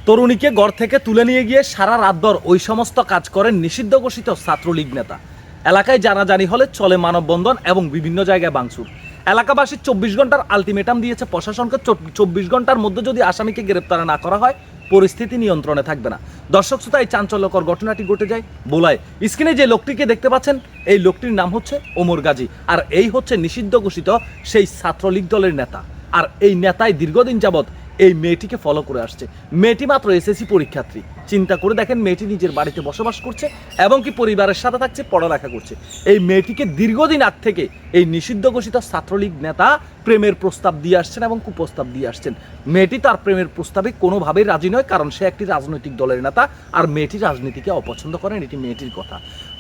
তরুণীকে ঘর থেকে তুলে নিয়ে গিয়ে সারা রাতভর ওই সমস্ত কাজ করেন নিষিদ্ধ ঘোষিত ছাত্রলীগ নেতা। এলাকায় জানাজানি হলে চলে মানববন্ধন এবং বিভিন্ন জায়গায় ভাঙচুর। এলাকাবাসী 24 ঘন্টার আলটিমেটাম দিয়েছে প্রশাসনকে। 24 ঘন্টার মধ্যে যদি আসামিকে গ্রেপ্তার না করা হয় পরিস্থিতি নিয়ন্ত্রণে থাকবে না। দর্শক শ্রোতা, এই চাঞ্চল্যকর ঘটনাটি ঘটে যায় বোলায়। স্ক্রিনে যে লোকটিকে দেখতে পাচ্ছেন এই লোকটির নাম হচ্ছে ওমর গাজী, আর এই হচ্ছে নিষিদ্ধ ঘোষিত সেই ছাত্রলীগ দলের নেতা। আর এই নেতাই দীর্ঘদিন যাবৎ এই মেয়েটিকে ফলো করে আসছে। মেয়েটি মাত্র এসএসসি পরীক্ষার্থী। চিন্তা করে দেখেন, মেয়েটি নিজের বাড়িতে বসবাস করছে এবং কি পরিবারের সাথে থাকছে, পড়ালেখা করছে। এই মেয়েটিকে দীর্ঘদিন আগ থেকে এই নিষিদ্ধ ঘোষিত ছাত্রলীগ নেতা প্রেমের প্রস্তাব দিয়ে আসছেন এবং কুপ্রস্তাব দিয়ে আসছেন। মেয়েটি তার প্রেমের প্রস্তাবে কোনোভাবেই রাজি নয়, কারণ সে একটি রাজনৈতিক দলের নেতা আর মেয়েটি রাজনীতিকে অপছন্দ করেন। এটি মেয়েটির কথা।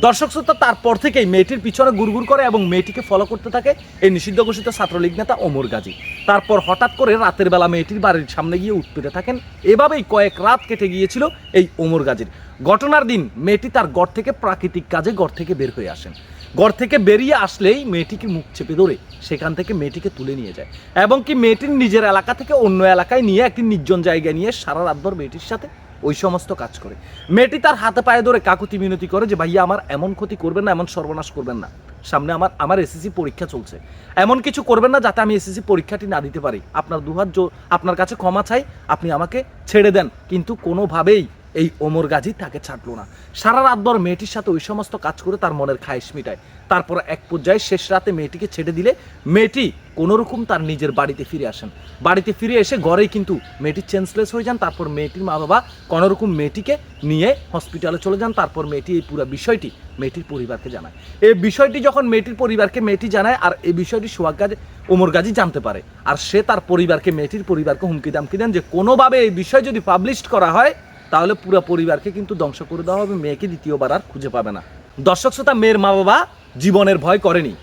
দর্শক শ্রোতা, তারপর থেকেই মেয়েটির পিছনে গুড়গুড় করে এবং মেয়েটিকে ফলো করতে থাকে এই নিষিদ্ধ ঘোষিত ছাত্রলীগ নেতা ওমর গাজী। তারপর হঠাৎ করে রাতের বেলা মেয়েটির বাড়ির সামনে গিয়ে উঠ পেতে থাকেন। এভাবেই কয়েক রাত কেটে গিয়েছিল এই ওমর গাজীর। ঘটনার দিন মেয়েটি তার ঘর থেকে প্রাকৃতিক কাজে ঘর থেকে বের হয়ে আসেন। ঘর থেকে বেরিয়ে আসলেই মেয়েটিকে মুখ চেপে ধরে সেখান থেকে মেয়েটিকে তুলে নিয়ে যায় এবং কি মেয়েটির নিজের এলাকা থেকে অন্য এলাকায় নিয়ে একটি নির্জন জায়গায় নিয়ে সারা রাতভর মেয়েটির সাথে ওই সমস্ত কাজ করে। মেয়েটি তার হাতে পায়ে ধরে কাকুতি মিনতি করে যে ভাইয়া আমার এমন ক্ষতি করবেন না, এমন সর্বনাশ করবেন না, সামনে আমার এসএসসি পরীক্ষা চলছে, এমন কিছু করবেন না যাতে আমি এসএসসি পরীক্ষাটি না দিতে পারি। আপনার দুহাত আপনার কাছে ক্ষমা চাই, আপনি আমাকে ছেড়ে দেন। কিন্তু কোনোভাবেই এই ওমর গাজী তাকে ছাড়লো না। সারা রাতভর মেয়েটির সাথে ওই সমস্ত কাজ করে তার মনের খায়েশ মিটায়। তারপর এক পর্যায়ে শেষ রাতে মেয়েটিকে ছেড়ে দিলে মেয়েটি কোনোরকম তার নিজের বাড়িতে ফিরে আসেন। বাড়িতে ফিরে এসে ঘরেই কিন্তু মেয়েটি চেঞ্জলেস হয়ে যান। তারপর মেয়েটির মা বাবা কোনোরকম মেয়েটিকে নিয়ে হসপিটালে চলে যান। তারপর মেয়েটি এই পুরো বিষয়টি মেয়েটির পরিবারকে জানায়। এই বিষয়টি যখন মেয়েটির পরিবারকে মেয়েটি জানায়, আর এই বিষয়টি সোহাগ গাজী ওমর গাজী জানতে পারে, আর সে তার পরিবারকে মেয়েটির পরিবারকে হুমকি দামকি দেন যে কোনোভাবে এই বিষয় যদি পাবলিশ করা হয় তাহলে পুরো পরিবারকে কিন্তু ধ্বংস করে দেওয়া হবে, মেয়েকে দ্বিতীয়বার আর খুঁজে পাবে না। দর্শক শ্রোতা, মেয়ের মা বাবা জীবনের ভয় করেনি,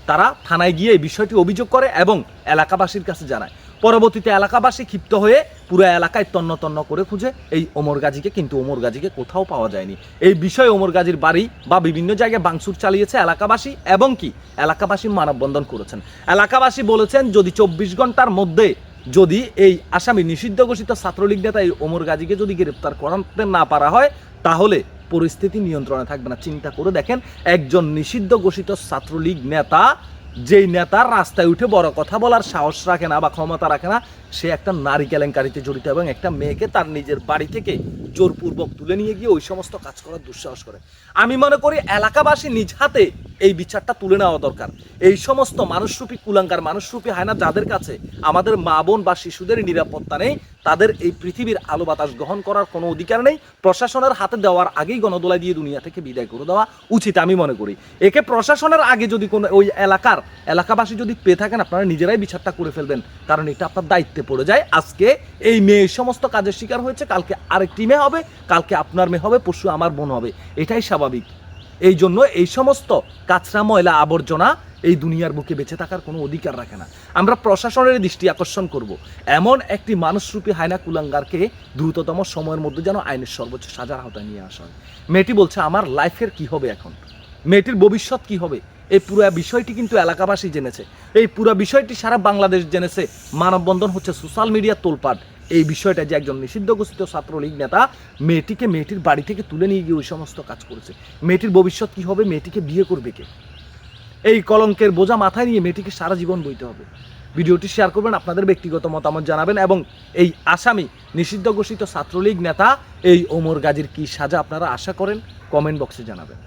তারা থানায় গিয়ে এই বিষয়টি অভিযোগ করে এবং এলাকাবাসীর কাছে জানায়। পরবর্তীতে এলাকাবাসী ক্ষিপ্ত হয়ে পুরো এলাকায় তন্ন তন্ন করে খুঁজে এই ওমর গাজীকে, কিন্তু ওমর গাজীকে কোথাও পাওয়া যায়নি। এই বিষয়ে ওমর গাজীর বাড়ি বা বিভিন্ন জায়গায় ভাঙচুর চালিয়েছে এলাকাবাসী এবং কি এলাকাবাসী মানববন্ধন করেছেন। এলাকাবাসী বলেছেন যদি 24 ঘন্টার মধ্যে যদি এই আসামি নিষিদ্ধ ঘোষিত ছাত্রলীগ নেতা এই ওমর গাজীকে যদি গ্রেপ্তার করতে না পারা হয় তাহলে পরিস্থিতি নিয়ন্ত্রণে থাকবে না। চিন্তা করে দেখেন, একজন নিষিদ্ধ ঘোষিত ছাত্রলীগ নেতা, যেই নেতার রাস্তায় উঠে বড় কথা বলার সাহস রাখে না বা ক্ষমতা রাখে না, সে একটা নারী কেলেঙ্কারিতে জড়িত এবং একটা মেয়েকে তার নিজের বাড়ি থেকে জোরপূর্বক তুলে নিয়ে গিয়ে ওই সমস্ত কাজ করার দুঃসাহস করে। আমি মনে করি এলাকাবাসী নিজ হাতে এই বিচারটা তুলে নেওয়া দরকার। এই সমস্ত মানুষরূপী কুলাঙ্গার, মানুষরূপী হায়না যাদের কাছে আমাদের মা বোন বা শিশুদের নিরাপত্তা নেই, তাদের এই পৃথিবীর আলো বাতাস গ্রহণ করার কোনো অধিকার নেই। প্রশাসনের হাতে দেওয়ার আগেই গণদোলাই দিয়ে দুনিয়া থেকে বিদায় করে দেওয়া উচিত আমি মনে করি। একে প্রশাসনের আগে যদি কোনো ওই এলাকাবাসী যদি পেয়ে থাকেন, আপনারা নিজেরাই বিচারটা করে ফেলবেন, কারণ এটা আপনার দায়িত্বে পড়ে যায়। আজকে এই মেয়ে সমস্ত কাজের শিকার হয়েছে, কালকে আরেকটি মেয়ে হবে, কালকে আপনার মেয়ে হবে, পরশু আমার বোন হবে, এটাই স্বাভাবিক। এই জন্য এই সমস্ত কাঁচরা ময়লা আবর্জনা এই দুনিয়ার বুকে বেঁচে থাকার কোনো অধিকার রাখে না। আমরা প্রশাসনের দৃষ্টি আকর্ষণ করব, এমন একটি মানুষরূপী হায়না কুলাঙ্গারকে দ্রুততম সময়ের মধ্যে যেন আইনের সর্বোচ্চ সাজার আওতায় নিয়ে আসা হয়। মেয়েটি বলছে আমার লাইফের কি হবে এখন, মেয়েটির ভবিষ্যৎ কি হবে, এই পুরো বিষয়টি কিন্তু এলাকাবাসী জেনেছে, এই পুরো বিষয়টি সারা বাংলাদেশ জেনেছে। মানববন্ধন হচ্ছে, সোশ্যাল মিডিয়া তোলপাড়। এই বিষয়টা যে একজন নিষিদ্ধ ঘোষিত ছাত্রলীগ নেতা মেয়েটিকে মেয়েটির বাড়ি থেকে তুলে নিয়ে গিয়ে ওই সমস্ত কাজ করেছে। মেয়েটির ভবিষ্যৎ কি হবে, মেয়েটিকে বিয়ে করবে কে? এই কলঙ্কের বোঝা মাথায় নিয়ে মেয়েটিকে সারা জীবন বইতে হবে। ভিডিওটি শেয়ার করবেন, আপনাদের ব্যক্তিগত মতামত জানাবেন এবং এই আসামি নিষিদ্ধ ঘোষিত ছাত্রলীগ নেতা এই ওমর গাজীর কি সাজা আপনারা আশা করেন কমেন্ট বক্সে জানাবেন।